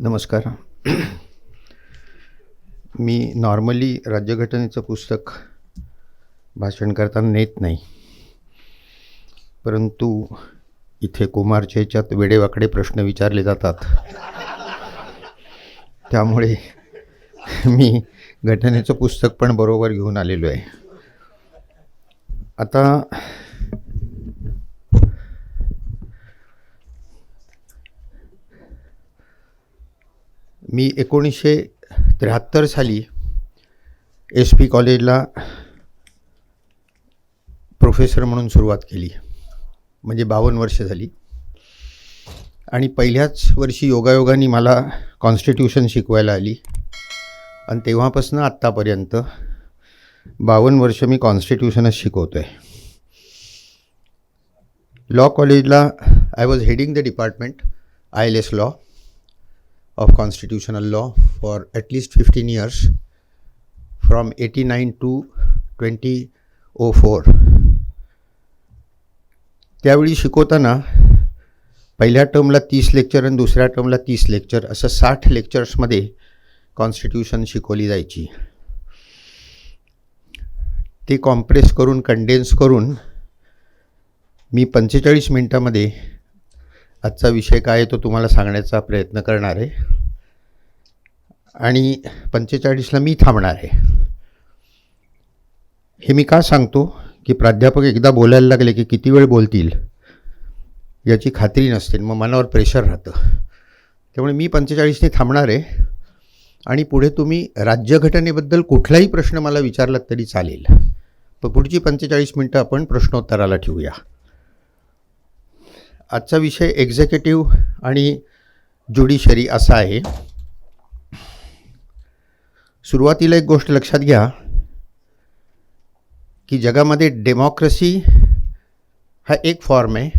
नमस्कार. मी नॉर्मली राज्यघटनेचं पुस्तक भाषण करताना नेत नाही, परंतु इथे कुमारच्या ह्याच्यात वेडेवाकडे प्रश्न विचारले जातात, त्यामुळे मी घटनेचं पुस्तक पण बरोबर घेऊन आलेलो आहे. आता मी 1973 साली SP कॉलेजला प्रोफेसर म्हणून सुरुवात केली, म्हणजे 52 वर्ष झाली. आणि पहिल्याच वर्षी योगायोगाने मला कॉन्स्टिट्यूशन शिकवायला आली आणि तेव्हापासून आत्तापर्यंत 52 वर्ष मी कॉन्स्टिट्यूशनच शिकवतो आहे. लॉ कॉलेजला I was heading the department ILS law of constitutional law for at least 15 years from 89 to 2004. त्यावेळी शिकवताना पहिल्या टर्मला 30 लेक्चर आणि दुसऱ्या टर्मला 30 लेक्चर असं 60 लेक्चर्समध्ये कॉन्स्टिट्यूशन शिकवली जायची. ते कॉम्प्रेस करून कंडेन्स करून मी 45 मिनटामध्ये आजचा विषय काय आहे तो तुम्हाला सांगण्याचा प्रयत्न करणार आहे आणि 45ला मी थांबणार आहे. हे मी का सांगतो की प्राध्यापक एकदा बोलायला लागले की किती वेळ बोलतील याची खात्री नसते, मग मनावर प्रेशर राहतं. त्यामुळे मी 45ने थांबणार आहे आणि पुढे तुम्ही राज्यघटनेबद्दल कुठलाही प्रश्न मला विचारलात तरी चालेल, पण पुढची 45 मिनटं आपण प्रश्नोत्तराला ठेवूया. आजचा विषय एक्झिक्युटिव्ह आणि ज्युडिशरी असा आहे. सुरुवातीला एक गोष्ट लक्षात घ्या की जगामध्ये डेमोक्रेसी हा एक फॉर्म आहे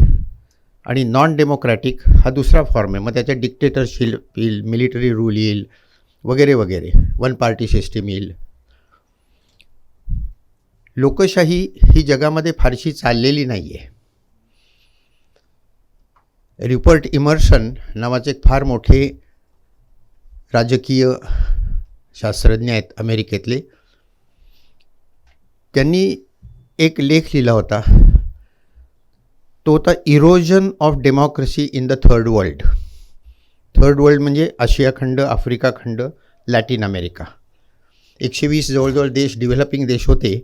आणि नॉन डेमोक्रॅटिक हा दुसरा फॉर्म आहे. मग त्याच्यात डिक्टेटरशिप येईल, मिलिटरी रूल येईल, वगैरे वगैरे, वन पार्टी सिस्टीम येईल. लोकशाही ही जगामध्ये फारशी चाललेली नाही आहे. र्युपर्ट इमर्सन नावाचे एक फार मोठे राजकीय शास्त्रज्ञ आहेत अमेरिकेतले. त्यांनी एक लेख लिहिला होता, तो होता erosion of democracy in the third world. Third world म्हणजे आशिया खंड, आफ्रिका खंड, लॅटिन अमेरिका. 120 जवळजवळ देश, डेव्हलपिंग देश होते,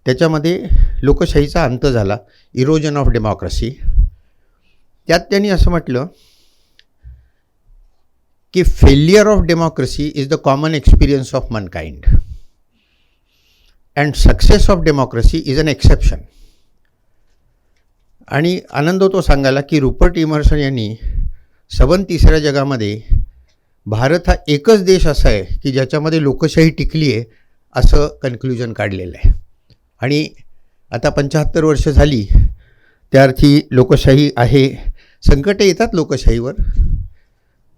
त्याच्यामध्ये लोकशाहीचा अंत झाला, इरोजन ऑफ डेमोक्रेसी. त्यात त्यांनी असं म्हटलं की failure of democracy is the common experience of mankind and success of democracy is an exception. आणि आनंद होतो सांगायला की रुपर्ट इमर्सन यांनी सबन तिसऱ्या जगामध्ये भारत हा एकच देश असा आहे की ज्याच्यामध्ये लोकशाही टिकली आहे असं कन्क्ल्युजन काढलेलं आहे. आणि आता 75 वर्ष झाली त्या अर्थी लोकशाही आहे. संकटे येतात लोकशाहीवर,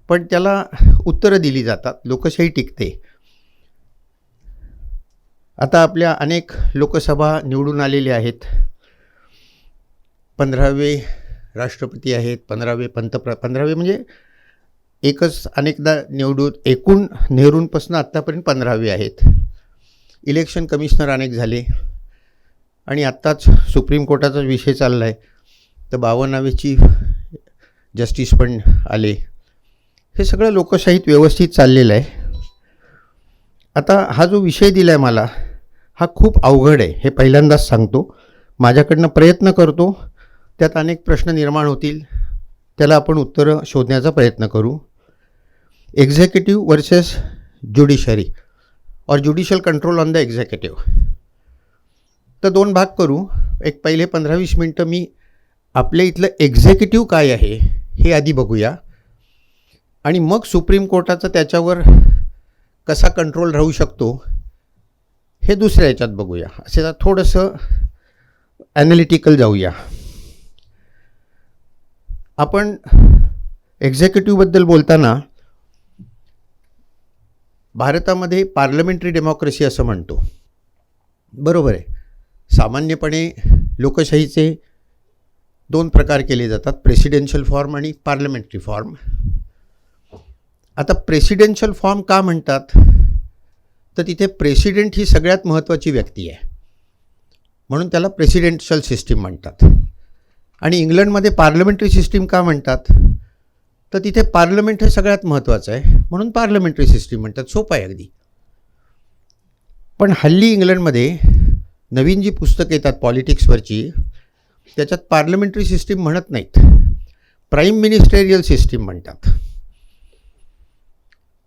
पण त्याला उत्तरं दिली जातात, लोकशाही टिकते. आता आपल्या अनेक लोकसभा निवडून आलेले आहेत. 15वे राष्ट्रपती आहेत, 15वे 15वे म्हणजे एकच अनेकदा निवडून, एकूण नेहरूंपासून आत्तापर्यंत 15वे आहेत. इलेक्शन कमिशनर अनेक झाले आणि आत्ताच सुप्रीम कोर्टाचा विषय चालला आहे, तर 52वे चीफ जस्टिस पण आले. हे सगळं लोकशाहीत व्यवस्थित चाललेलं आहे. आता हा जो विषय दिला आहे मला, हा खूप अवघड आहे, हे पहिल्यांदाच सांगतो. माझ्याकडनं प्रयत्न करतो, त्यात अनेक प्रश्न निर्माण होतील, त्याला आपण उत्तरं शोधण्याचा प्रयत्न करू. एक्झिक्युटिव्ह वर्सेस ज्युडिशरी और judicial control on the executive. तर 2 भाग करू. एक पहिले 15-20 मिनटं मी आपल्या इथलं एक्झिक्युटिव्ह काय आहे हे आधी बघूया आणि मग सुप्रीम कोर्टाचा त्याच्यावर कसा कंट्रोल राहू शकतो हे दुसऱ्या याच्यात बघूया. असे थोडंसं ॲनालिटिकल जाऊया. आपण एक्झिक्युटिव्हबद्दल बोलताना भारतामध्ये पार्लमेंटरी डेमोक्रेसी असं म्हणतो, बरोबर आहे. सामान्यपणे लोकशाहीचे 2 प्रकार केले जातात, प्रेसिडेन्शियल फॉर्म आणि पार्लमेंटरी फॉर्म. आता प्रेसिडेन्शियल फॉर्म का म्हणतात, तर तिथे प्रेसिडेंट ही सगळ्यात महत्त्वाची व्यक्ती आहे, म्हणून त्याला प्रेसिडेन्शियल सिस्टीम म्हणतात. आणि इंग्लंडमध्ये पार्लमेंटरी सिस्टीम का म्हणतात, तर तिथे पार्लमेंट हे सगळ्यात महत्त्वाचं आहे, म्हणून पार्लमेंटरी सिस्टीम म्हणतात. सोपं आहे अगदी. पण हल्ली इंग्लंडमध्ये नवीन जी पुस्तकं येतात पॉलिटिक्सवरची, त्याच्यात पार्लमेंटरी सिस्टीम म्हणत नाहीत, प्राईम मिनिस्टेरियल सिस्टीम म्हणतात.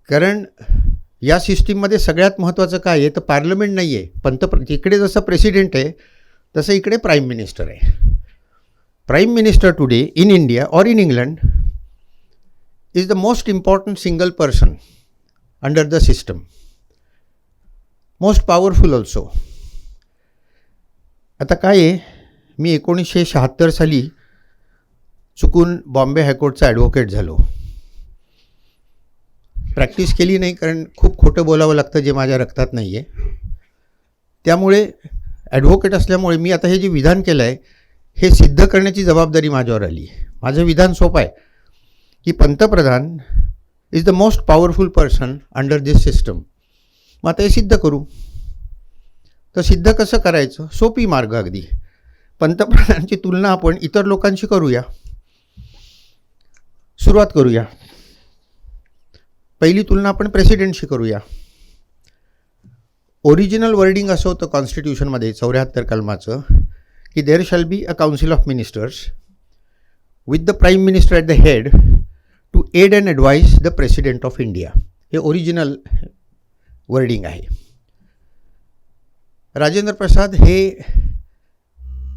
कारण या सिस्टीममध्ये सगळ्यात महत्त्वाचं काय आहे, तर पार्लमेंट नाही आहे. इकडे जसं प्रेसिडेंट आहे तसं इकडे प्राईम मिनिस्टर आहे. Prime minister today in India और in England is the most important single person under the system, most powerful also. आता काय आहे, मी 1976 साली चुकून बॉम्बे हायकोर्टचा ॲडव्होकेट झालो. प्रॅक्टिस केली नाही, कारण खूप खोटं बोलावं लागतं जे माझ्या रक्तात नाही आहे. त्यामुळे ॲडव्होकेट असल्यामुळे मी आता हे जे विधान केलं आहे हे सिद्ध करण्याची जबाबदारी माझ्यावर आली. माझं विधान सोपं आहे की पंतप्रधान is the most powerful person under this system. मग आता हे सिद्ध करू. तर सिद्ध कसं करायचं, सोपी मार्ग अगदी. पंतप्रधानांची तुलना आपण इतर लोकांशी करूया. सुरुवात करूया. पहिली तुलना आपण प्रेसिडेंटशी करूया. ओरिजिनल वर्डिंग असं होतं कॉन्स्टिट्यूशनमध्ये 74 कलमाचं की there shall be a council of ministers with the prime minister at the head to aid and advise the president of India. हे ओरिजिनल वर्डिंग आहे. राजेंद्र प्रसाद हे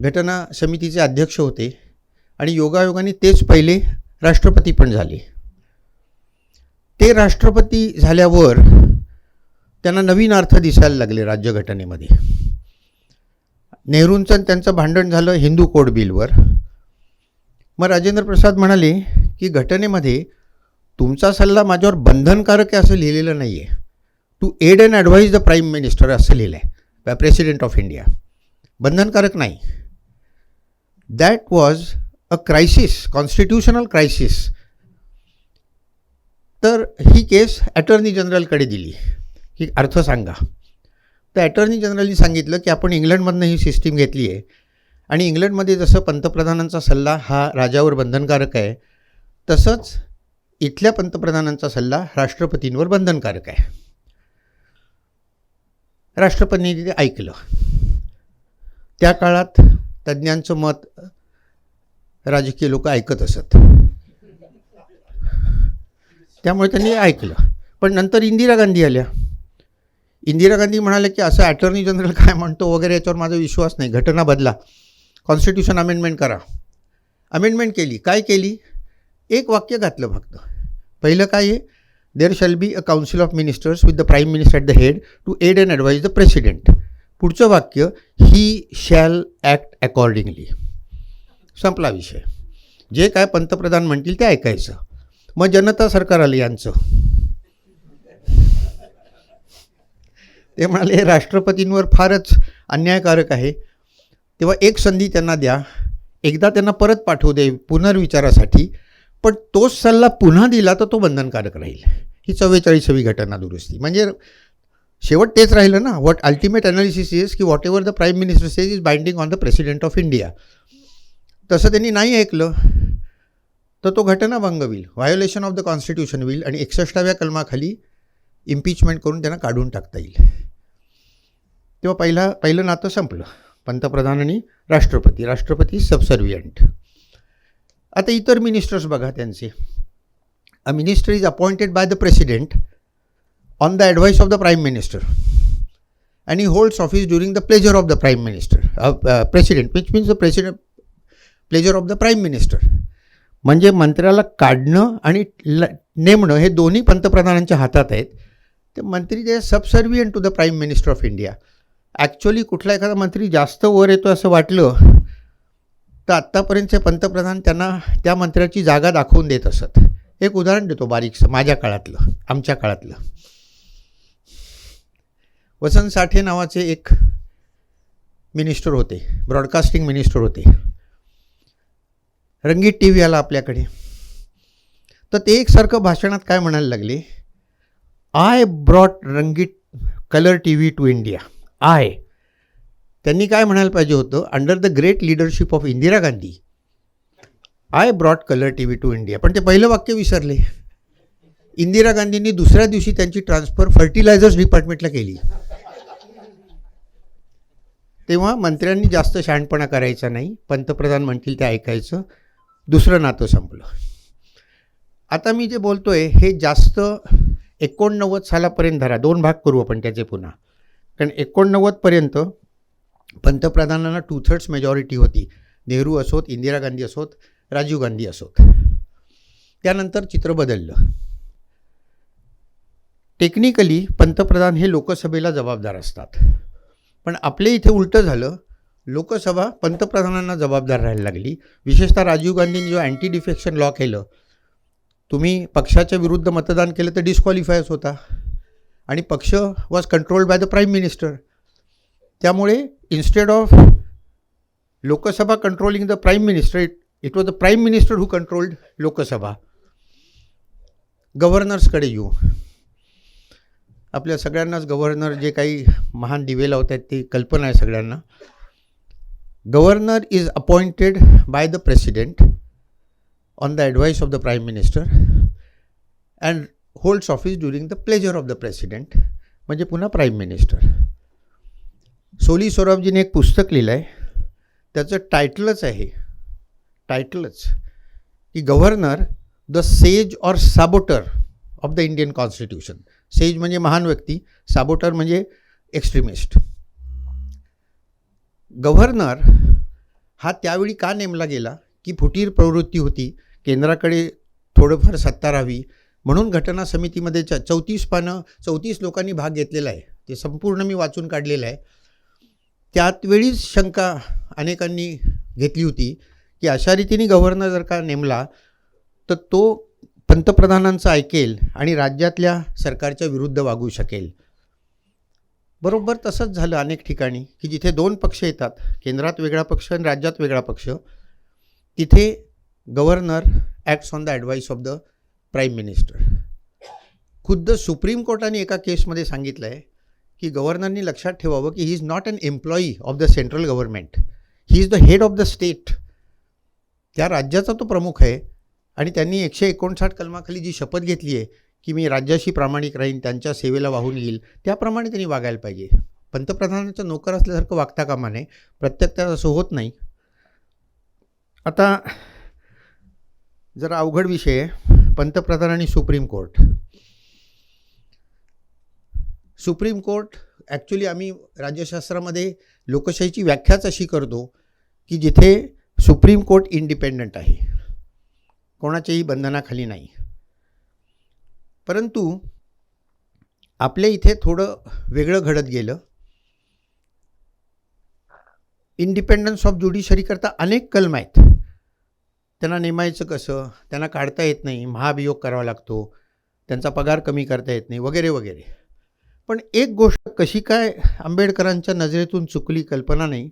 घटना समितीचे अध्यक्ष होते आणि योगायोगाने तेच पहिले राष्ट्रपती पण झाले. ते राष्ट्रपती झाल्यावर त्यांना नवीन अर्थ दिसायला लागले राज्यघटनेमध्ये. नेहरूंचं त्यांचं भांडण झालं हिंदू कोड बिलवर. मग राजेंद्र प्रसाद म्हणाले की घटनेमध्ये तुमचा सल्ला माझ्यावर बंधनकारक आहे असं लिहिलेलं नाही आहे. To aid and advise the prime minister असं लिहिलं आहे बाय प्रेसिडेंट ऑफ इंडिया. बंधनकारक नाही. That was a crisis, constitutional crisis. तर ही केस अटर्नी जनरलकडे दिली की अर्थ सांगा. तर अटर्नी जनरलनी सांगितलं की आपण इंग्लंडमधनं ही सिस्टीम घेतली आहे आणि इंग्लंडमध्ये जसं पंतप्रधानांचा सल्ला हा राजावर बंधनकारक आहे, तसंच इथल्या पंतप्रधानांचा सल्ला राष्ट्रपतींवर बंधनकारक आहे. राष्ट्रपतींनी ते ऐकलं. त्या काळात तज्ज्ञांचं मत राजकीय लोक ऐकत असत, त्यामुळे त्यांनी ऐकलं. पण नंतर इंदिरा गांधी आल्या. इंदिरा गांधी म्हणाले की असं अटर्नी जनरल काय म्हणतो वगैरे याच्यावर माझा विश्वास नाही, घटना बदला, कॉन्स्टिट्यूशन अमेंडमेंट करा. अमेंडमेंट केली. काय केली? एक वाक्य घातलं फक्त. पहिलं काय आहे, there shall be a council of ministers with the prime minister at the head to aid and advise the president. पुढचं वाक्य, ही शॅल ॲक्ट अकॉर्डिंगली. संपला विषय. जे काय पंतप्रधान म्हणतील ते ऐकायचं. मग जनता सरकार आलं यांचं. ते म्हणाले राष्ट्रपतींवर फारच अन्यायकारक आहे, तेव्हा एक संधी त्यांना द्या, एकदा त्यांना परत पाठवू दे पुनर्विचारासाठी, पण तोच सल्ला पुन्हा दिला तर तो बंधनकारक राहील. ही 44वी घटना दुरुस्ती. म्हणजे शेवट तेच राहिलं ना. व्हॉट अल्टिमेट ॲनालिसिस इज की what ever the prime minister says is binding on the president of India. तसं त्यांनी नाही ऐकलं तर तो घटनाभंग होईल, व्हायोलेशन ऑफ द कॉन्स्टिट्यूशन होईल आणि 61व्या कलमाखाली इम्पिचमेंट करून त्यांना काढून टाकता येईल. तेव्हा पहिलं नातं संपलं. पंतप्रधान आणि राष्ट्रपती. राष्ट्रपती सबसर्वियंट. आता इतर मिनिस्टर्स बघा त्यांचे. A minister is appointed by the president on the advice of the prime minister and he holds office during the pleasure of the prime minister president, which means the president pleasure of the prime minister. म्हणजे मंत्र्याला काढणं आणि नेमणं हे दोन्ही पंतप्रधानांच्या हातात आहेत. ते मंत्री जे subservient to the prime minister of India. Actually कुठला एखादा मंत्री जास्त वर येतो असं वाटलं तर आत्तापर्यंतचे पंतप्रधान त्यांना त्या मंत्र्याची जागा दाखवून देत असत. एक उदाहरण देतो बारीकसं, माझ्या काळातलं, आमच्या काळातलं. वसंत साठे नावाचे एक मिनिस्टर होते, ब्रॉडकास्टिंग मिनिस्टर होते. रंगीत टी व्ही आला आपल्याकडे. तर ते एकसारखं भाषणात काय म्हणायला लागले, आय ब्रॉट रंगीत colour T V two India. त्यांनी काय म्हणायला पाहिजे होतं, under the great leadership of Indira Gandhi I brought colour T V two India. पण ते पहिलं वाक्य विसरले. इंदिरा गांधींनी दुसऱ्या दिवशी त्यांची ट्रान्सफर फर्टिलायझर्स डिपार्टमेंटला केली. तेव्हा मंत्र्यांनी जास्त शहाणपणा करायचा नाही, पंतप्रधान म्हणतील ते ऐकायचं, दुसरं नातं संपलं. आता मी जे बोलतोय हे जास्त 89 सालापर्यंत धरा, 2 भाग करू आपण त्याचे पुन्हा. कारण 89पर्यंत पंतप्रधानांना 2/3 मेजॉरिटी होती, नेहरू असोत, इंदिरा गांधी असोत, राजीव गांधी असोत. त्यानंतर चित्र बदललं. टेक्निकली पंतप्रधान हे लोकसभेला जबाबदार असतात, पण आपल्या इथे उलटं झालं. लोकसभा पंतप्रधानांना जबाबदार राहायला लागली. विशेषतः राजीव गांधींनी जो अँटी डिफेक्शन लॉ केलं, तुम्ही पक्षाच्या विरुद्ध मतदान केलं तर डिस्क्वालिफायच होता, आणि पक्ष was controlled by the prime minister. त्यामुळे instead of Lok Sabha controlling the prime minister, it was the prime minister who controlled Lok Sabha. गव्हर्नर्सकडे येऊ. आपल्या सगळ्यांनाच गव्हर्नर जे काही महान दिवे लावत आहेत ते कल्पना आहे सगळ्यांना. Governor is appointed by the president on the advice of the prime minister and holds office during the pleasure of the president, म्हणजे पुन्हा प्राईम मिनिस्टर. सोली सोराबजीने एक पुस्तक लिहिलं आहे, त्याचं टायटलच आहे, टायटलच की governor the sage or saboteur of the Indian constitution. Sage म्हणजे महान व्यक्ती, साबोटर म्हणजे एक्स्ट्रीमिस्ट. गव्हर्नर हा त्यावेळी का नेमला गेला की फुटीर प्रवृत्ती होती, केंद्राकडे थोडंफार सत्ता राहावी म्हणून घटना समितीमध्ये 34 पानं 34 लोकांनी भाग घेतलेला आहे. ते संपूर्ण मी वाचून काढलेलं आहे. त्यावेळीच शंका अनेकांनी घेतली होती की अशा रीतीने गव्हर्नर जर का नेमला तर तो पंतप्रधानांचं ऐकेल आणि राज्यातल्या सरकारच्या विरुद्ध वागू शकेल. बरोबर तसंच झालं अनेक ठिकाणी की जिथे 2 पक्ष येतात, केंद्रात वेगळा पक्ष आणि राज्यात वेगळा पक्ष, तिथे governor acts on the advice of the prime minister. खुद्द सुप्रीम कोर्टाने एका केसमध्ये सांगितलं आहे की गव्हर्नरनी लक्षात ठेवावं की he is not an employee of the central government, he is the head of the state. त्या राज्याचा तो प्रमुख आहे आणि त्यांनी 159 कलमाखाली जी शपथ घेतली आहे की मी राज्याशी प्रामाणिक राहीन, त्यांच्या सेवेला वाहून येईल, त्याप्रमाणे त्यांनी वागायला पाहिजे. पंतप्रधानाचा नोकर असल्यासारखं वागता कामा नये. प्रत्यक्षात असं होत नाही. आता जरा अवघड विषय आहे, पंतप्रधान आणि supreme court. Supreme court actually आम्ही राज्यशास्त्रामध्ये लोकशाहीची व्याख्याच अशी करतो की जिथे सुप्रीम कोर्ट इंडिपेंडंट आहे, कोणाच्याही बंधनाखाली नाही. परंतु आपल्या इथे थोडं वेगळं घडत गेलं. इंडिपेंडन्स ऑफ ज्युडिशरीकरता अनेक कलम आहेत. त्यांना नेमायचं कसं, त्यांना काढता येत नाही, महाभियोग करावा लागतो, त्यांचा पगार कमी करता येत नाही, वगैरे वगैरे. पण एक गोष्ट कशी काय आंबेडकरांच्या नजरेतून चुकली कल्पना नाही.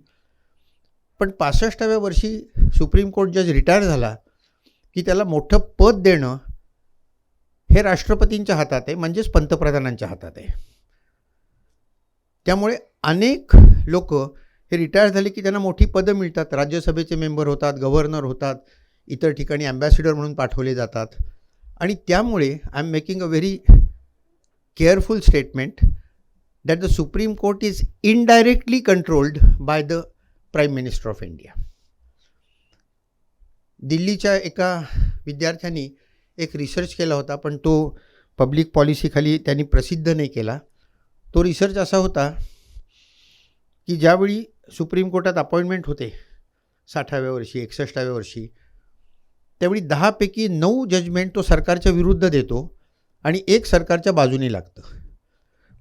पण 65व्या वर्षी सुप्रीम कोर्ट जज रिटायर झाला की त्याला मोठं पद देणं हे राष्ट्रपतींच्या हातात आहे, म्हणजेच पंतप्रधानांच्या हातात आहे. त्यामुळे अनेक लोक हे रिटायर झाले की त्यांना मोठी पदं मिळतात, राज्यसभेचे मेंबर होतात, गव्हर्नर होतात, इतर ठिकाणी ॲम्बॅसिडर म्हणून पाठवले जातात. आणि त्यामुळे I am making a very careful statement that the supreme court is indirectly controlled by the prime minister of India. दिल्लीच्या एका विद्यार्थ्यांनी एक रिसर्च केला होता, पण तो पब्लिक पॉलिसीखाली त्यांनी प्रसिद्ध नाही केला. तो रिसर्च असा होता की ज्यावेळी सुप्रीम कोर्टात अपॉइंटमेंट होते 60व्या वर्षी 61व्या वर्षी, त्यावेळी 10 पैकी 9 जजमेंट तो सरकारच्या विरुद्ध देतो आणि 1 सरकारच्या बाजूने लागतं.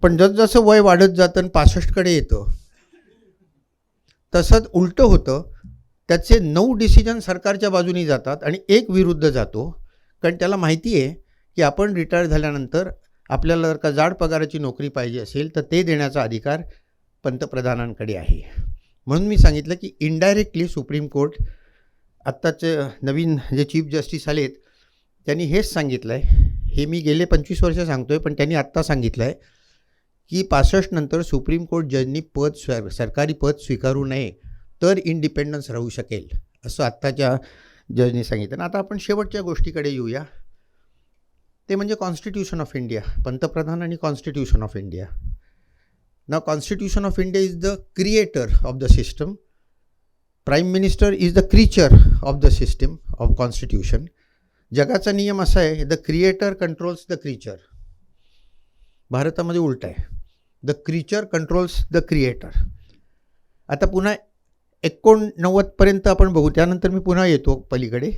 पण जसजसं वय वाढत जातं आणि 65कडे येतं तसंच उलटं होतं. त्याचे 9 डिसिजन सरकारच्या बाजूने जातात आणि 1 विरुद्ध जातो. कारण त्याला माहिती आहे की आपण रिटायर झाल्यानंतर आपल्याला जर का जाड पगाराची नोकरी पाहिजे असेल तर ते देण्याचा अधिकार पंतप्रधानांकडे आहे. म्हणून मी सांगितलं की इनडायरेक्टली सुप्रीम कोर्ट आत्ताचे नवीन जे चीफ जस्टिस आलेत त्यांनी हेच सांगितलं आहे, हे मी गेले 25 वर्ष सांगतो आहे, पण त्यांनी आत्ता सांगितलं आहे की 65 नंतर सुप्रीम कोर्ट जजनी सरकारी पद स्वीकारू नये, तर इंडिपेंडन्स राहू शकेल, असं आत्ताच्या जजनी सांगितलं. आता आपण शेवटच्या गोष्टीकडे येऊया, ते म्हणजे कॉन्स्टिट्यूशन ऑफ इंडिया, पंतप्रधान आणि constitution of India. Now constitution of India is the creator of the system, prime minister is the creature of the system of constitution. जगाचा नियम असा आहे, the creator controls the creature. भारतामध्ये उलट आहे, the creature controls the creator. आता पुन्हा 89पर्यंत आपण बघू, त्यानंतर मी पुन्हा येतो पलीकडे.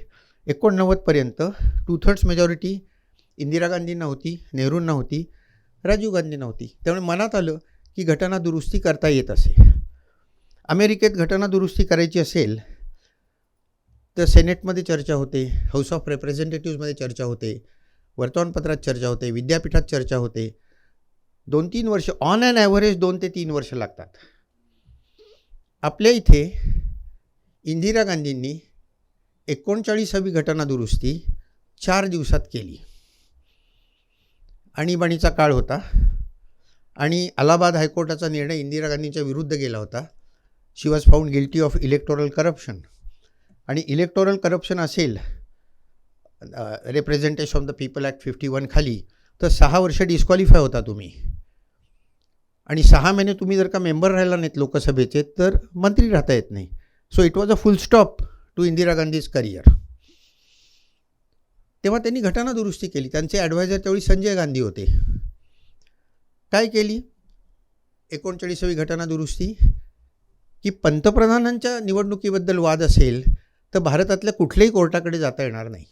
89पर्यंत 2/3 मेजॉरिटी इंदिरा गांधींना होती, नेहरूंना होती, राजीव गांधींना होती. त्यामुळे मनात आलं की घटना दुरुस्ती करता येत असे. अमेरिकेत घटना दुरुस्ती करायची असेल तर सेनेटमध्ये चर्चा होते, हाऊस ऑफ रिप्रेझेंटेटिव्हमध्ये चर्चा होते, वर्तमानपत्रात चर्चा होते, विद्यापीठात चर्चा होते. 2-3 वर्ष, ऑन ॲन ॲव्हरेज 2 ते 3 वर्ष लागतात. आपल्या इथे इंदिरा गांधींनी 39वी घटना दुरुस्ती 4 दिवसात केली. आणीबाणीचा काळ होता आणि अलाहाबाद हायकोर्टाचा निर्णय इंदिरा गांधींच्या विरुद्ध गेला होता. She was found guilty of electoral corruption. आणि इलेक्टोरल करप्शन असेल representation of the people act 51 खाली, तर 6 वर्ष डिस्क्वालिफाय होता तुम्ही. आणि 6 महिने तुम्ही जर का मेंबर राहिला नाहीत लोकसभेचे, तर मंत्री राहता येत नाही. So it was a full stop to Indira Gandhi's career. तेव्हा त्यांनी घटना दुरुस्ती केली. त्यांचे ॲडवायझर त्यावेळी संजय गांधी होते. काय केली 39वी घटना दुरुस्ती, की पंतप्रधानांच्या निवडणुकीबद्दल वाद असेल तर भारतातल्या कुठल्याही कोर्टाकडे जाता येणार नाही.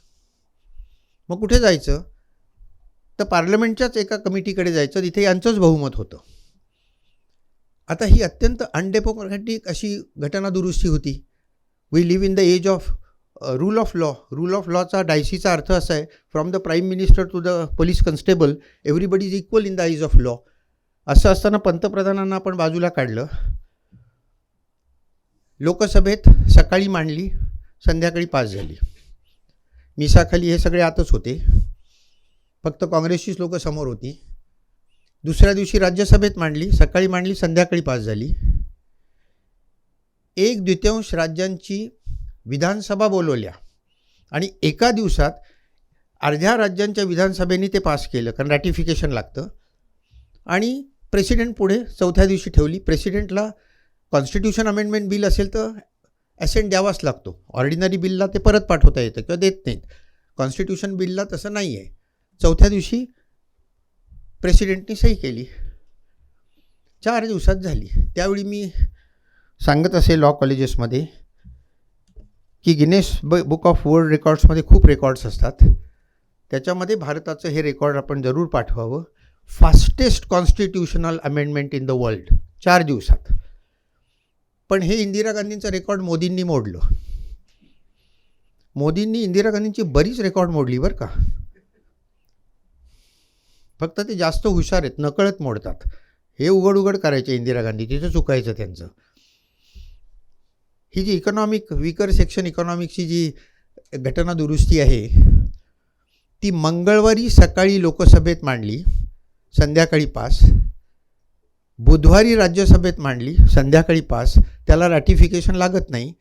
मग कुठे जायचं, तर पार्लमेंटच्याच एका कमिटीकडे जायचं, तिथे यांचंच बहुमत होतं. आता ही अत्यंत अनडेमोक्रॅटिक अशी घटना दुरुस्ती होती. We live in the age of rule of law. Rule of लॉचा डायसीचा अर्थ असा आहे, from the prime minister to the police constable everybody is equal in the eyes of law. असं असताना पंतप्रधानांना आपण बाजूला काढलं. लोकसभेत सकाळी मांडली, संध्याकाळी पास झाली. मिसाखाली हे सगळे आतच होते, फक्त काँग्रेसचीच लोकं समोर होती. दुसऱ्या दिवशी राज्यसभेत मांडली, सकाळी मांडली, संध्याकाळी पास झाली. 1/2 राज्यांची विधानसभा बोलवल्या आणि एका दिवसात अर्ध्या राज्यांच्या विधानसभेने ते पास केलं, कारण रॅटिफिकेशन लागतं. आणि प्रेसिडेंट पुढे 4थ्या दिवशी ठेवली. प्रेसिडेंटला कॉन्स्टिट्यूशन अमेंडमेंट बिल असेल तर ॲसेंट द्यावाच लागतो. ऑर्डिनरी बिलला ते परत पाठवता येतं किंवा देत नाहीत. कॉन्स्टिट्यूशन बिलला तसं नाही आहे. 4थ्या दिवशी प्रेसिडेंटनी सही केली, 4 दिवसात झाली. त्यावेळी मी सांगत असे लॉ कॉलेजेसमध्ये की गिनेस बुक ऑफ वर्ल्ड रेकॉर्ड्समध्ये खूप रेकॉर्ड्स असतात, त्याच्यामध्ये भारताचं हे रेकॉर्ड आपण जरूर पाठवावं. Fastest constitutional amendment in the world, 4 दिवसात. पण हे इंदिरा गांधींचं रेकॉर्ड मोदींनी मोडलं. मोदींनी इंदिरा गांधींची बरीच रेकॉर्ड मोडली बरं का. फक्त ते जास्त हुशार आहेत, नकळत मोडतात. हे उघड उघड करायचे इंदिरा गांधी, तिथं चुकायचं त्यांचं. ही जी इकॉनॉमिक वीकर सेक्शन इकॉनॉमिकची जी घटना दुरुस्ती आहे, ती मंगळवारी सकाळी लोकसभेत मांडली, संध्याकाळी पास. बुधवारी राज्यसभेत मांडली, संध्याकाळी पास. त्याला रॅटिफिकेशन लागत नाही.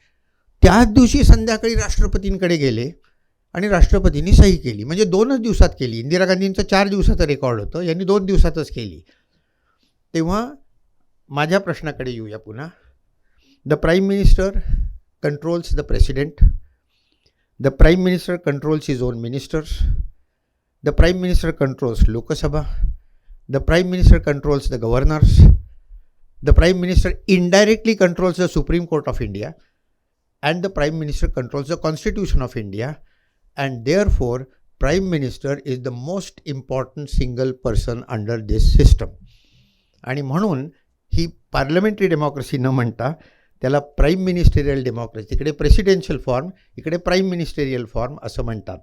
त्याच दिवशी संध्याकाळी राष्ट्रपतींकडे गेले आणि राष्ट्रपतींनी सही केली. म्हणजे 2च दिवसात केली. इंदिरा गांधींचं 4 दिवसाचं रेकॉर्ड होतं, यांनी 2 दिवसातच केली. तेव्हा माझ्या प्रश्नाकडे येऊया पुन्हा. The prime minister controls the president. The prime minister controls his on ministers. The prime minister controls Lok Sabha. The Prime Minister controls the governors. The Prime Minister indirectly controls the Supreme Court of India. And the Prime Minister controls the Constitution of India. And therefore, Prime Minister is the most important single person under this system. आणि म्हणून ही parliamentary democracy न म्हणता त्याला prime ministerial democracy, इकडे presidential form, इकडे prime ministerial form असं म्हणतात.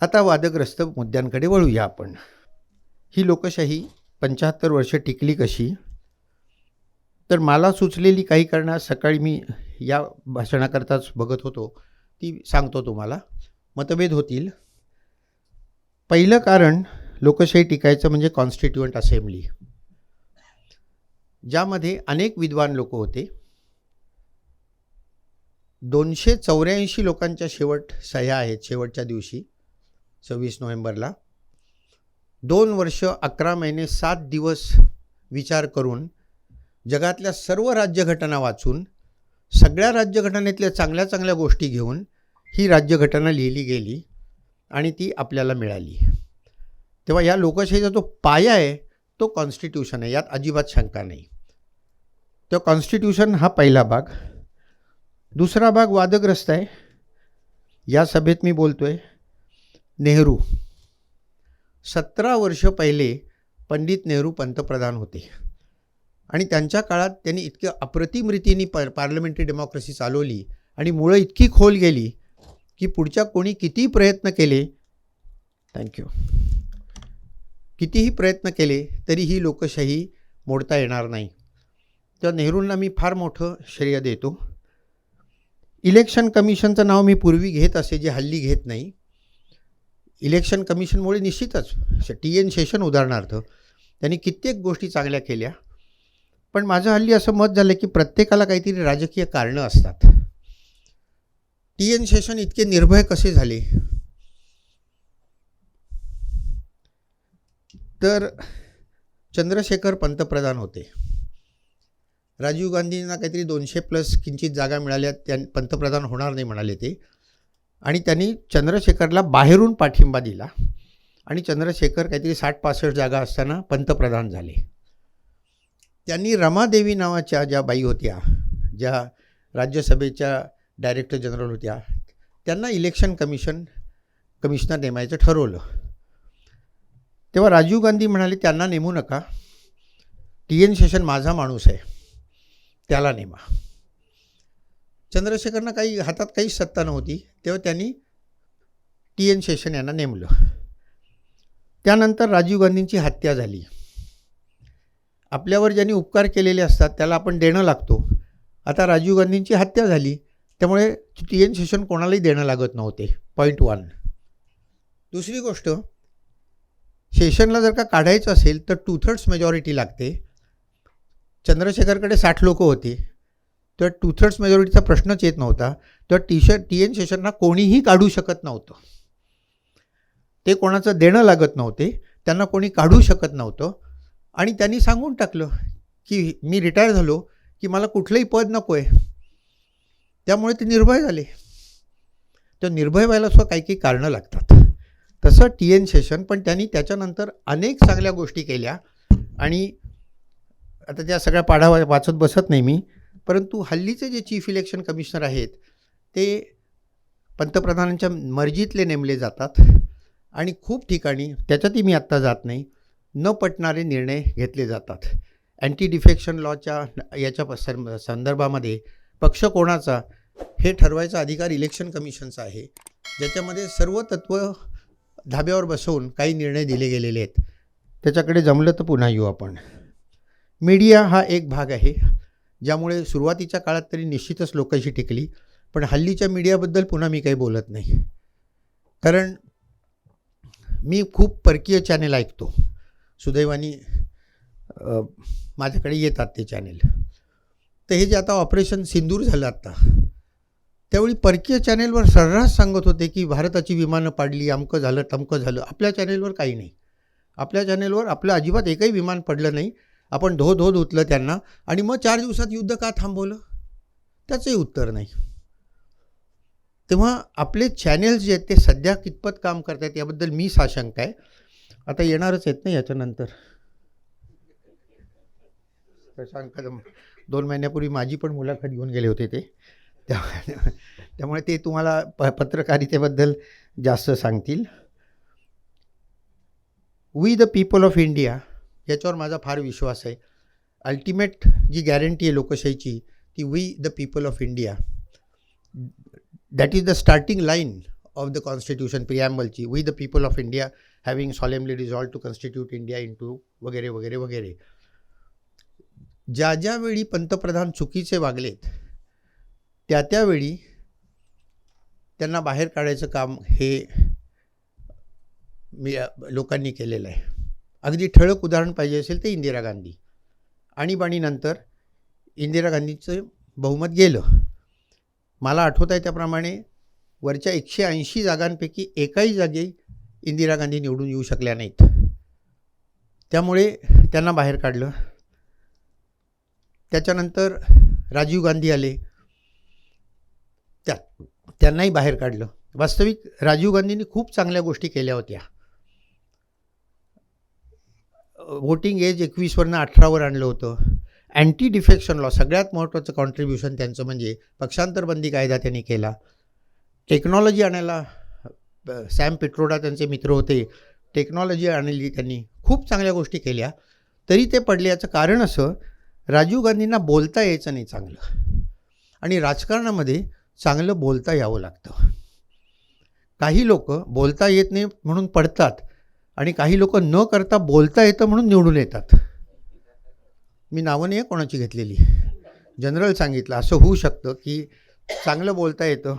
आता वादग्रस्त मुद्द्यांकडे वळूया आपण. ही लोकशाही 75 वर्ष टिकली कशी, तर मला सुचलेली काही कारणे सकाळी मी या भाषणाकरताच बघत होतो, ती सांगतो तुम्हाला. मतभेद होतील. पहिलं कारण लोकशाही टिकायचं म्हणजे कॉन्स्टिट्युएंट असेंब्ली, ज्यामध्ये अनेक विद्वान लोक होते. 284 लोकांच्या सह्या आहेत शेवटच्या दिवशी 26 नोव्हेंबरला. 2 वर्ष 11 महिने 7 दिवस विचार करून जगातल्या सर्व राज्यघटना वाचून सगळ्या राज्यघटनेतल्या चांगल्या चांगल्या गोष्टी घेऊन ही राज्यघटना लिहिली गेली आणि ती आपल्याला मिळाली. तेव्हा या लोकशाहीचा जो पाया आहे तो कॉन्स्टिट्यूशन आहे, यात अजिबात शंका नाही. तो कॉन्स्टिट्यूशन हा पहिला भाग. दुसरा भाग वादग्रस्त आहे. या सभेत मी बोलतोय नेहरू. 17 वर्ष पहिले पंडित नेहरू पंतप्रधान होते आणि त्यांच्या काळात त्यांनी इतक्या अप्रतिम रीतीने पार्लमेंटरी डेमोक्रेसी चालवली आणि मुळं इतकी खोल गेली की पुढच्या कोणी कितीही प्रयत्न केले, कितीही प्रयत्न केले तरी ही लोकशाही मोडता येणार नाही. तर नेहरूंना मी फार मोठं श्रेय देतो. इलेक्शन कमिशनचं नाव मी पूर्वी घेत असे, जे हल्ली घेत नाही. इलेक्शन कमिशनमुळे निश्चितच TN शेषन उदाहरणार्थ त्यांनी कित्येक गोष्टी चांगल्या केल्या, पण माझं हल्ली असं मत झालं की प्रत्येकाला काहीतरी राजकीय कारणं असतात. TN शेषन इतके निर्भय कसे झाले, तर चंद्रशेखर पंतप्रधान होते. राजीव गांधींना काहीतरी 200+ किंचित जागा मिळाल्या, पंतप्रधान होणार नाही म्हणाले ते, आणि त्यांनी चंद्रशेखरला बाहेरून पाठिंबा दिला आणि चंद्रशेखर काहीतरी 60-65 जागा असताना पंतप्रधान झाले. त्यांनी रमादेवी नावाच्या ज्या बाई होत्या, ज्या राज्यसभेच्या डायरेक्टर जनरल होत्या, त्यांना इलेक्शन कमिशनर नेमायचं ठरवलं. तेव्हा राजीव गांधी म्हणाले त्यांना नेमू नका, TN शेषन माझा माणूस आहे, त्याला नेमा. चंद्रशेखरनं हातात काही सत्ता नव्हती, तेव्हा त्यांनी TN शेषन यांना नेमलं. त्यानंतर राजीव गांधींची हत्या झाली. आपल्यावर ज्यांनी उपकार केलेले असतात त्याला आपण देणं लागतो. आता राजीव गांधींची हत्या झाली, त्यामुळे TN शेषन कोणालाही देणं लागत नव्हते. पॉईंट 1. दुसरी गोष्ट, शेषनला जर का काढायचं असेल तर 2/3 मेजॉरिटी लागते. चंद्रशेखरकडे 60 लोक होते, तर 2/3 मेजॉरिटीचा प्रश्नच येत नव्हता. तर TN शेषनला कोणीही काढू शकत नव्हतं. ते कोणाचं देणं लागत नव्हते, त्यांना कोणी काढू शकत नव्हतं. आणि त्यांनी सांगून टाकलं की मी रिटायर झालो की मला कुठलंही पद नको आहे. त्यामुळे ते निर्भय झाले. तर निर्भय व्हायला सुद्धा काही काही कारणं लागतात. तसं TN शेषन, पण त्यांनी त्याच्यानंतर अनेक चांगल्या गोष्टी केल्या. आणि आता त्या सगळ्या पाढा वाचत बसत नाही मी, परंतु हल्लीचे जे चीफ इलेक्शन कमिशनर आहेत ते पंतप्रधानांच्या मर्जीतले नेमले जातात आणि खूप ठिकाणी, त्याच्यातही मी आत्ता जात नाही, न पटणारे निर्णय घेतले जातात. अँटी डिफेक्शन लॉच्या याच्या संदर्भामध्ये पक्ष कोणाचा हे ठरवायचा अधिकार इलेक्शन कमिशनचा आहे, ज्याच्यामध्ये सर्व तत्त्व धाब्यावर बसवून काही निर्णय दिले गेलेले आहेत. त्याच्याकडे जमलं तर पुन्हा येऊ आपण. मीडिया हा एक भाग आहे, ज्यामुळे सुरुवातीच्या काळात तरी निश्चितच लोकांशी टिकली, पण हल्लीच्या मीडियाबद्दल पुन्हा मी काही बोलत नाही, कारण मी खूप परकीय चॅनेल ऐकतो. सुदैवाने माझ्याकडे येतात ते चॅनेल. तर हे जे आता ऑपरेशन सिंदूर झालं आत्ता, त्यावेळी परकीय चॅनेलवर सर्रास सांगत होते की भारताची विमानं पाडली, अमकं झालं तमकं झालं. आपल्या चॅनेलवर काही नाही. आपल्या चॅनेलवर आपलं अजिबात एकही विमान पडलं नाही. आपण धो धुतलं त्यांना आणि मग 4 दिवसात युद्ध का थांबवलं, त्याचंही उत्तर नाही. तेव्हा आपले चॅनेल्स जे आहेत ते सध्या कितपत काम करत आहेत याबद्दल मी साशंक आहे. आता येणारच आहेत ना याच्यानंतर. शशांक 2 महिन्यापूर्वी माझी पण मुलाखत घेऊन गेले होते ते, त्यामुळे ते तुम्हाला पत्रकारितेबद्दल जास्त सांगतील. We the people of India याच्यावर माझा फार विश्वास आहे. अल्टिमेट जी गॅरंटी आहे लोकशाहीची ती we the people of India. That is the starting line of the constitution प्रिॲम्बलची. We the people of India having solemnly resolved to constitute India into वगैरे वगैरे वगैरे. ज्या ज्यावेळी पंतप्रधान चुकीचे वागलेत त्यावेळी त्यांना बाहेर काढायचं काम हे लोकांनी केलेलं आहे. अगदी ठळक उदाहरण पाहिजे असेल तर इंदिरा गांधी. आणीबाणीनंतर इंदिरा गांधीचं बहुमत गेलं. मला आठवत आहे त्याप्रमाणे वरच्या 180 जागांपैकी एकाही जागी इंदिरा गांधी निवडून येऊ शकल्या नाहीत. त्यामुळे त्यांना बाहेर काढलं. त्याच्यानंतर राजीव गांधी आले, त्यांनाही बाहेर काढलं. वास्तविक राजीव गांधींनी खूप चांगल्या गोष्टी केल्या होत्या. वोटिंग एज 21वरनं 18वर आणलं होतं. अँटी डिफेक्शन लॉ सगळ्यात महत्त्वाचं कॉन्ट्रीब्युशन त्यांचं म्हणजे पक्षांतरबंदी कायदा त्यांनी केला. टेक्नॉलॉजी आणायला सॅम पिट्रोडा त्यांचे मित्र होते, टेक्नॉलॉजी आणली त्यांनी. खूप चांगल्या गोष्टी केल्या. तरी ते पडले याचं कारण असं, राजीव गांधींना बोलता यायचं नाही चांगलं. आणि राजकारणामध्ये चांगलं बोलता यावं लागतं. काही लोक बोलता येत नाही म्हणून पडतात आणि काही लोक न करता बोलता येतं म्हणून निवडून येतात. मी नावं नाही कोणाची घेतलेली, जनरल सांगितलं. असं होऊ शकतं की चांगलं बोलता येतं.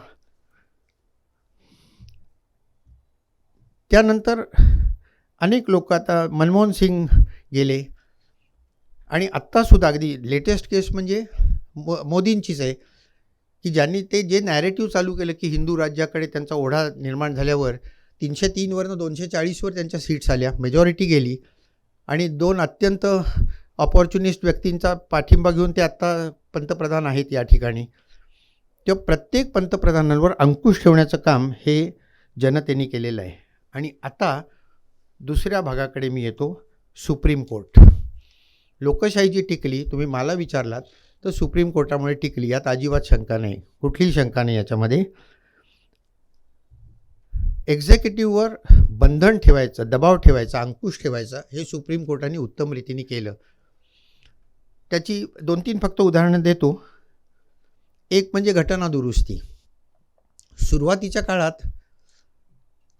त्यानंतर अनेक लोक, आता मनमोहन सिंग गेले आणि आत्तासुद्धा अगदी लेटेस्ट केस म्हणजे मोदींचीच आहे की ज्यांनी ते जे नॅरेटिव्ह चालू केलं की हिंदू राज्याकडे त्यांचा ओढा निर्माण झाल्यावर 303वरनं 240वर त्यांच्या सीट्स आल्या, मेजॉरिटी गेली आणि 2 अत्यंत ऑपॉर्च्युनिस्ट व्यक्तींचा पाठिंबा घेऊन ते आत्ता पंतप्रधान आहेत या ठिकाणी. तेव्हा प्रत्येक पंतप्रधानांवर अंकुश ठेवण्याचं काम हे जनतेने केलेलं आहे. आणि आता दुसऱ्या भागाकडे मी येतो, सुप्रीम कोर्ट. लोकशाही जी टिकली, तुम्ही मला विचारलात तर सुप्रीम कोर्टामुळे टिकली, यात अजिबात शंका नाही, कुठलीही शंका नाही याच्यामध्ये. एक्झिक्युटिव्हवर बंधन ठेवायचं, दबाव ठेवायचा, अंकुश ठेवायचा, हे सुप्रीम कोर्टाने उत्तम रीतीने केलं. त्याची 2-3 फक्त उदाहरणं देतो. एक म्हणजे घटना दुरुस्ती. सुरुवातीच्या काळात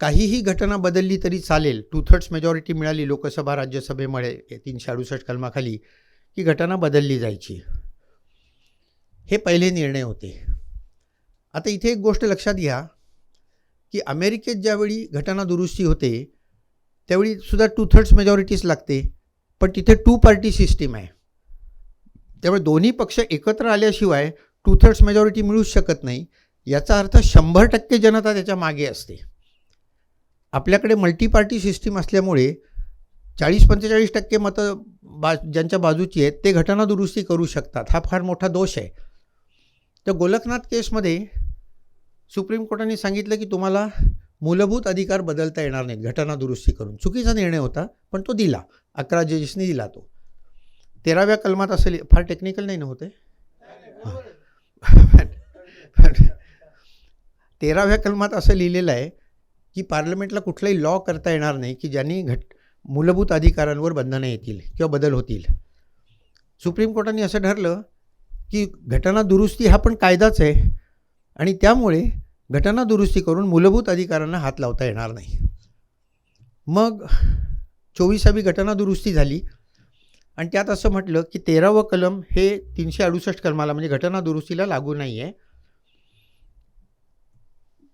काहीही घटना बदलली तरी चालेल, 2/3 मेजॉरिटी मिळाली लोकसभा राज्यसभेमुळे 368 कलमाखाली, की घटना बदलली जायची. हे पहिले निर्णय होते. आता इथे एक गोष्ट लक्षात घ्या की अमेरिकेत ज्यावेळी घटना दुरुस्ती होते त्यावेळी सुद्धा 2/3 मेजॉरिटीच लागते, पण तिथे 2 पार्टी सिस्टीम आहे. त्यामुळे दोन्ही पक्ष एकत्र आल्याशिवाय 2/3 मेजॉरिटी मिळूच शकत नाही. याचा अर्थ 100% जनता त्याच्या मागे असते. आपल्याकडे मल्टी पार्टी सिस्टीम असल्यामुळे 40-45% मतं ज्यांच्या बाजूची आहेत ते घटना दुरुस्ती करू शकतात. हा फार मोठा दोष आहे. तर गोलकनाथ केसमध्ये सुप्रीम कोर्टाने सांगितलं की तुम्हाला मूलभूत अधिकार बदलता येणार नाहीत घटना दुरुस्ती करून. चुकीचा निर्णय होता, पण तो दिला. 11 जजेसनी दिला तो. 13व्या कलमात असं फार टेक्निकल नाही नव्हते. 13व्या कलमात असं लिहिलेलं आहे की पार्लमेंटला कुठलाही लॉ करता येणार नाही की ज्यांनी मूलभूत अधिकारांवर बंधनं येतील किंवा बदल होतील. सुप्रीम कोर्टाने असं ठरलं की घटना दुरुस्ती हा पण कायदाच आहे आणि त्यामुळे घटना दुरुस्ती करून मूलभूत अधिकारांना हात लावता येणार नाही. मग 24वी घटना दुरुस्ती झाली आणि त्यात असं म्हटलं की 13वं कलम हे 368 कलमाला म्हणजे घटना दुरुस्तीला लागू नाही आहे.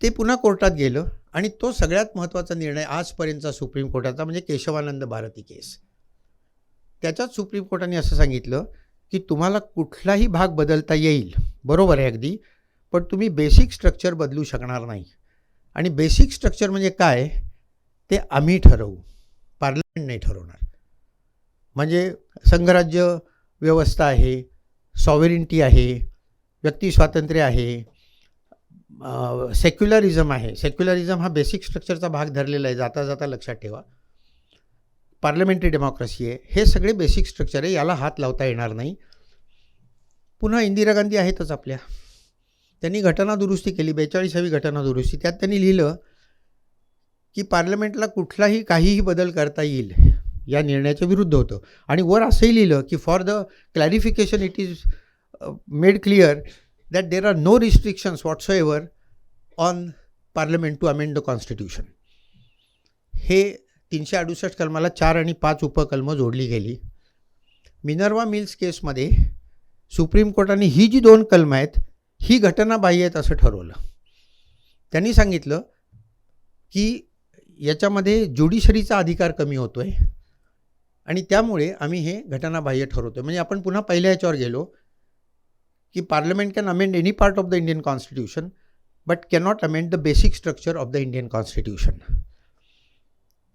ते पुन्हा कोर्टात गेलं आणि तो सगळ्यात महत्त्वाचा निर्णय आजपर्यंतचा सुप्रीम कोर्टाचा म्हणजे केशवानंद भारती केस. त्याच्यात सुप्रीम कोर्टाने असं सांगितलं की तुम्हाला कुठलाही भाग बदलता येईल, बरोबर आहे अगदी, पण तुम्ही बेसिक स्ट्रक्चर बदलू शकणार नाही. आणि बेसिक स्ट्रक्चर म्हणजे काय ते आम्ही ठरवू, पार्लमेंट नाही ठरवणार. म्हणजे संघराज्य व्यवस्था आहे, सॉव्हेरिनिटी आहे, व्यक्ती स्वातंत्र्य आहे, सेक्युलरिझम आहे. सेक्युलरिझम हा बेसिक स्ट्रक्चरचा भाग धरलेला आहे, जाता जाता लक्षात ठेवा. पार्लमेंटरी डेमोक्रेसी आहे, हे सगळे बेसिक स्ट्रक्चर आहे, याला हात लावता येणार नाही. पुन्हा इंदिरा गांधी आहेतच आपल्या, त्यांनी घटना दुरुस्ती केली, 42वी घटना दुरुस्ती. त्यात त्यांनी लिहिलं की पार्लमेंटला कुठलाही काहीही बदल करता येईल, या निर्णयाच्या विरुद्ध होतं. आणि वर असंही लिहिलं की for the clarification it is made clear that there are no restrictions whatsoever on parliament to amend the constitution. हे 368 कलमाला 4 आणि 5 उपकलमं जोडली गेली. मिनर्वा मिल्स केसमध्ये सुप्रीम कोर्टाने ही जी 2 कलमं आहेत ही घटनाबाह्य आहेत असं ठरवलं. त्यांनी सांगितलं की याच्यामध्ये ज्युडिशरीचा अधिकार कमी होतो आहे आणि त्यामुळे आम्ही हे घटनाबाह्य ठरवतो. म्हणजे आपण पुन्हा पहिल्या याच्यावर गेलो की parliament can amend any part of the Indian constitution but cannot amend the basic structure of the Indian constitution.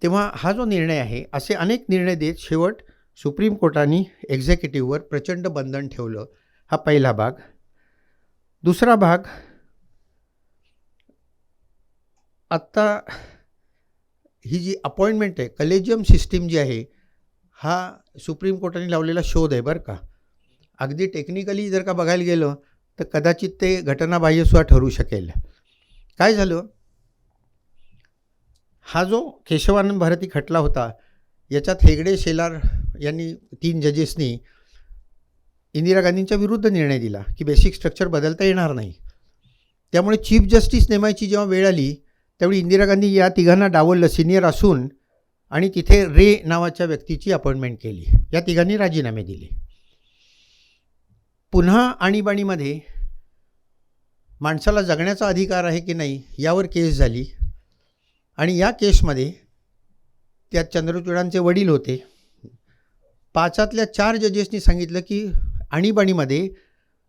तेव्हा हा जो निर्णय आहे, असे अनेक निर्णय देत शेवट सुप्रीम कोर्टाने एक्झिक्युटिव्हवर प्रचंड बंधन ठेवलं. हा पहिला भाग. दुसरा भाग, आत्ता ही जी अपॉइंटमेंट आहे, कलेजियम सिस्टीम जी आहे, हा सुप्रीम कोर्टाने लावलेला शोध आहे बरं का. अगदी टेक्निकली जर का बघायला गेलं तर कदाचित ते घटनाबाह्यसुद्धा ठरू शकेल. काय झालं, हा जो केशवानंद भारती खटला होता, याच्यात हेगडे शेलार यांनी 3 जजेसनी इंदिरा गांधींच्या विरुद्ध निर्णय दिला की बेसिक स्ट्रक्चर बदलता येणार नाही. त्यामुळे चीफ जस्टिस नेमायची जेव्हा वेळ आली त्यावेळी इंदिरा गांधी या तिघांना डावललं सिनियर असून आणि तिथे रे नावाच्या व्यक्तीची अपॉइंटमेंट केली. या तिघांनी राजीनामे दिले. पुन्हा आणीबाणीमध्ये माणसाला जगण्याचा अधिकार आहे की नाही यावर केस झाली आणि या केसमध्ये त्यात चंद्रचूडांचे वडील होते. 5 4 जजेसनी सांगितलं की आणीबाणीमध्ये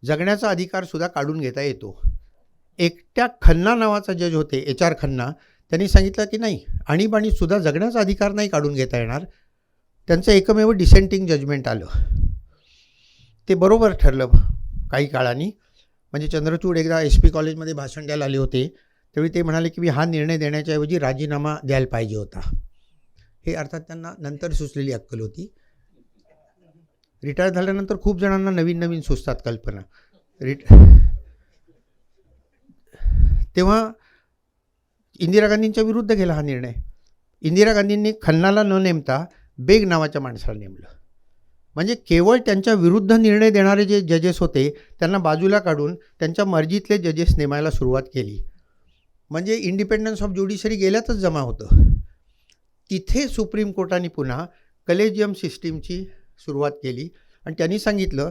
जगण्याचा अधिकारसुद्धा काढून घेता येतो. एकट्या खन्ना नावाचा जज होते, HR खन्ना, त्यांनी सांगितलं की नाही, आणीबाणीसुद्धा जगण्याचा अधिकार नाही काढून घेता येणार. त्यांचं एकमेव डिसेंटिंग जजमेंट आलं. ते बरोबर ठरलं काही काळाने. म्हणजे चंद्रचूड एकदा SP कॉलेजमध्ये भाषण द्यायला आले होते, त्यावेळी ते म्हणाले की हा निर्णय देण्याच्या ऐवजी राजीनामा द्यायला पाहिजे होता. हे अर्थात त्यांना नंतर सुचलेली अक्कल होती. रिटायर झाल्यानंतर खूप जणांना नवीन नवीन सुचतात कल्पना. तेव्हा इंदिरा गांधींच्या विरुद्ध गेला हा निर्णय. इंदिरा गांधींनी खन्नाला न नेमता बेग नावाच्या माणसाला नेमलं. म्हणजे केवळ त्यांच्या विरुद्ध निर्णय देणारे जे जजेस होते त्यांना बाजूला काढून त्यांच्या मर्जीतले जजेस नेमायला सुरुवात केली. म्हणजे इंडिपेंडन्स ऑफ ज्युडिशरी गेल्यातच जमा होतं. तिथे सुप्रीम कोर्टाने पुन्हा कलेजियम सिस्टीमची सुरुवात केली आणि त्यांनी सांगितलं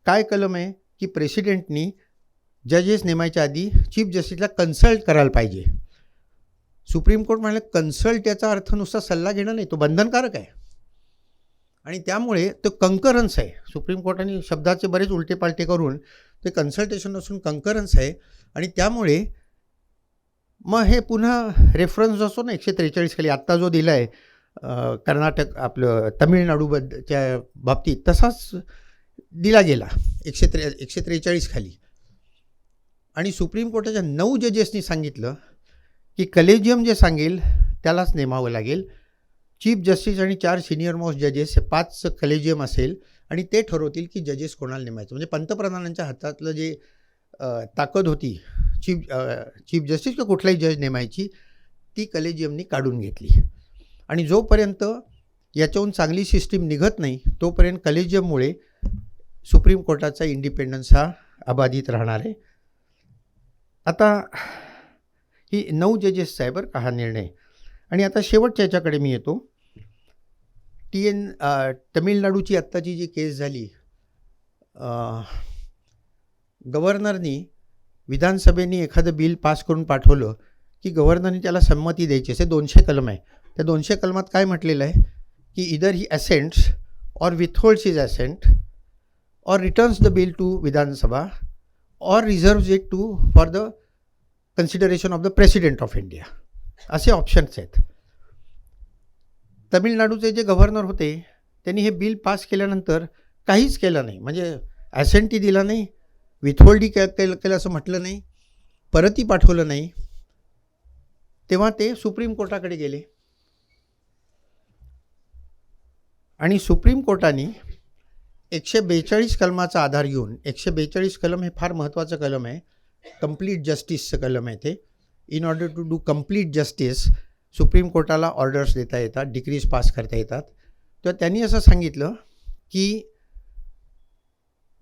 काय कलम आहे की प्रेसिडेंटनी जजेस नेमायच्या आधी चीफ जस्टिसला कन्सल्ट करायला पाहिजे. सुप्रीम कोर्ट म्हणाले कन्सल्ट याचा अर्थ नुसता सल्ला घेणं नाही, तो बंधनकारक आहे आणि त्यामुळे तो कंकरन्स आहे. सुप्रीम कोर्टाने शब्दाचे बरेच उलटेपालटे करून ते कन्सल्टेशन नसून कंकरन्स आहे आणि त्यामुळे मग हे पुन्हा रेफरन्स असतो ना 143 खाली आत्ता जो दिला आहे कर्नाटक आपलं तमिळनाडूच्या बाबतीत तसाच दिला गेला 143 खाली. आणि सुप्रीम कोर्टाच्या 9 जजेसनी सांगितलं की कलेजियम जे सांगेल त्यालाच नेमावं लागेल. चीफ जस्टिस आणि 4 सिनियर मोस्ट जजेस हे 5 कलेजियम असेल आणि ते ठरवतील की जजेस कोणाला नेमायचं. म्हणजे पंतप्रधानांच्या हातातलं जे ताकद होती चीफ जस्टिस किंवा कुठलाही जज नेमायची ती कलेजियमनी काढून घेतली. आणि जोपर्यंत याच्याहून चांगली सिस्टीम निघत नाही तोपर्यंत कलेजियममुळे सुप्रीम कोर्टाचा इंडिपेंडन्स हा अबाधित राहणार आहे. आता ही 9 जजेसचा आहे बरं का हा निर्णय. आणि आता शेवटच्या याच्याकडे मी येतो. तमिळनाडूची आत्ताची जी केस झाली, गव्हर्नरनी विधानसभेने एखादं बिल पास करून पाठवलं की गव्हर्नरनी त्याला संमती द्यायची. असे 200 कलम आहे. त्या 200 कलमात काय म्हटलेलं आहे की इदर he assents or withholds his assent or returns the bill to Vidhansabha or reserves it to for the consideration of the president of India. असे ऑप्शन्स आहेत. तमिळनाडूचे जे गव्हर्नर होते त्यांनी हे बिल पास केल्यानंतर काहीच केलं नाही. म्हणजे ॲसेंटही दिला नाही, विथहोल्डही केलं असं म्हटलं नाही, परतही पाठवलं नाही. तेव्हा ते सुप्रीम कोर्टाकडे गेले आणि सुप्रीम कोर्टाने 142 कलमाचा आधार घेऊन, 142 कलम हे फार महत्त्वाचं कलम आहे, कंप्लीट जस्टिसचं कलम आहे ते. In order to do complete justice supreme कोर्टाला ऑर्डर्स देता येतात, डिक्रीज पास करता येतात. तर त्यांनी असं सांगितलं की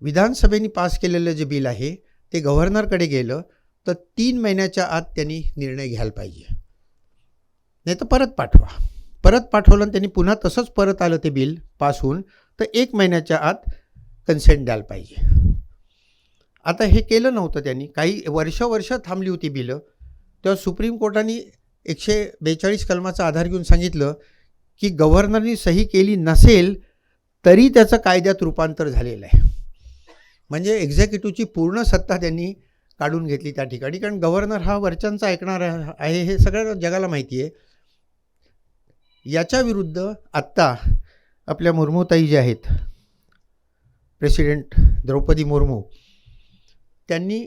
विधानसभेने पास केलेलं जे बिल आहे ते गव्हर्नरकडे गेलं तर 3 महिन्याच्या आत त्यांनी निर्णय घ्यायला पाहिजे, नाही तर परत पाठवा. परत पाठवलं आणि त्यांनी पुन्हा तसंच परत आलं ते बिल पास होऊन तर 1 महिन्याच्या आत कन्सेंट द्यायला पाहिजे. आता हे केलं नव्हतं त्यांनी. काही वर्ष थांबली होती बिलं. तेव्हा सुप्रीम कोर्टाने 142 कलमाचा आधार घेऊन सांगितलं की गव्हर्नरनी सही केली नसेल तरी त्याचं कायद्यात रूपांतर झालेलं आहे. म्हणजे एक्झिक्युटिव्हची पूर्ण सत्ता त्यांनी काढून घेतली त्या ठिकाणी, कारण गव्हर्नर हा वरच्यांचा ऐकणार आहे हे सगळ्या जगाला माहिती आहे. याच्या विरुद्ध आत्ता आपल्या मुर्मूताई जे आहेत, प्रेसिडेंट द्रौपदी मुर्मू, त्यांनी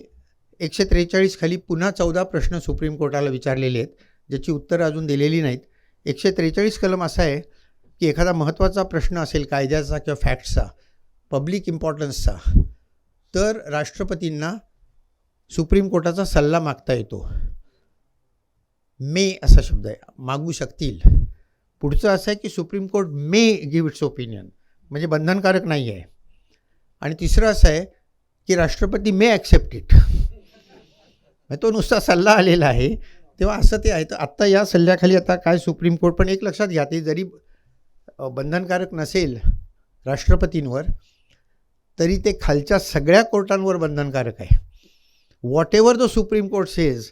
143 खाली पुन्हा 14 प्रश्न सुप्रीम कोर्टाला विचारलेले आहेत, ज्याची उत्तरं अजून दिलेली नाहीत. 143 कलम असा आहे की एखादा महत्त्वाचा प्रश्न असेल कायद्याचा किंवा फॅक्ट्सचा, पब्लिक इम्पॉर्टन्सचा, तर राष्ट्रपतींना सुप्रीम कोर्टाचा सल्ला मागता येतो. मे असा शब्द आहे, मागू शकतील. पुढचं असं आहे की supreme court may give it's opinion, म्हणजे बंधनकारक नाही आहे. आणि तिसरं असं आहे की राष्ट्रपती मे ॲक्सेप्ट इट, तो नुसता सल्ला आलेला आहे. तेव्हा असं ते आहे. तर आत्ता या सल्ल्याखाली आता काय सुप्रीम कोर्ट, पण एक लक्षात घ्या, ते जरी बंधनकारक नसेल राष्ट्रपतींवर तरी ते खालच्या सगळ्या कोर्टांवर बंधनकारक आहे. What ever the supreme court says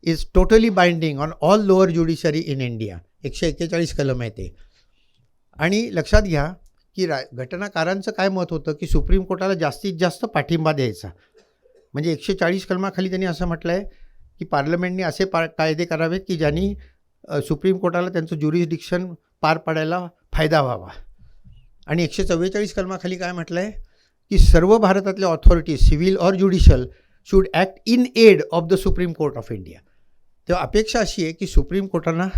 is totally binding on all lower judiciary in India. 141 कलम आहे ते. आणि लक्षात घ्या की घटनाकारांचं काय मत होतं की सुप्रीम कोर्टाला जास्तीत जास्त पाठिंबा द्यायचा. म्हणजे 140 कलमाखाली त्यांनी असं म्हटलं आहे की पार्लमेंटने असे कायदे करावेत की ज्यांनी सुप्रीम कोर्टाला त्यांचं ज्युरिस्डिक्शन पार पाडायला फायदा व्हावा. आणि 144 कलमाखाली काय म्हटलं आहे की सर्व भारतातल्या authorities civil or judicial should act in aid of the supreme court of India. तेव्हा अपेक्षा अशी आहे की सुप्रीम कोर्टांना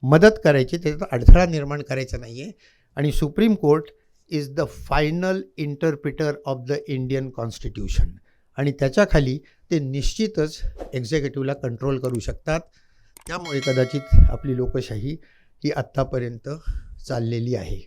मदत करायची, त्याचा अडथळा निर्माण करायचा नाही आहे. आणि supreme court is the final interpreter of the Indian constitution, आणि त्याच्याखाली ते निश्चितच एक्झिक्युटिव्हला कंट्रोल करू शकतात. त्यामुळे कदाचित आपली लोकशाही ही आत्तापर्यंत चाललेली आहे.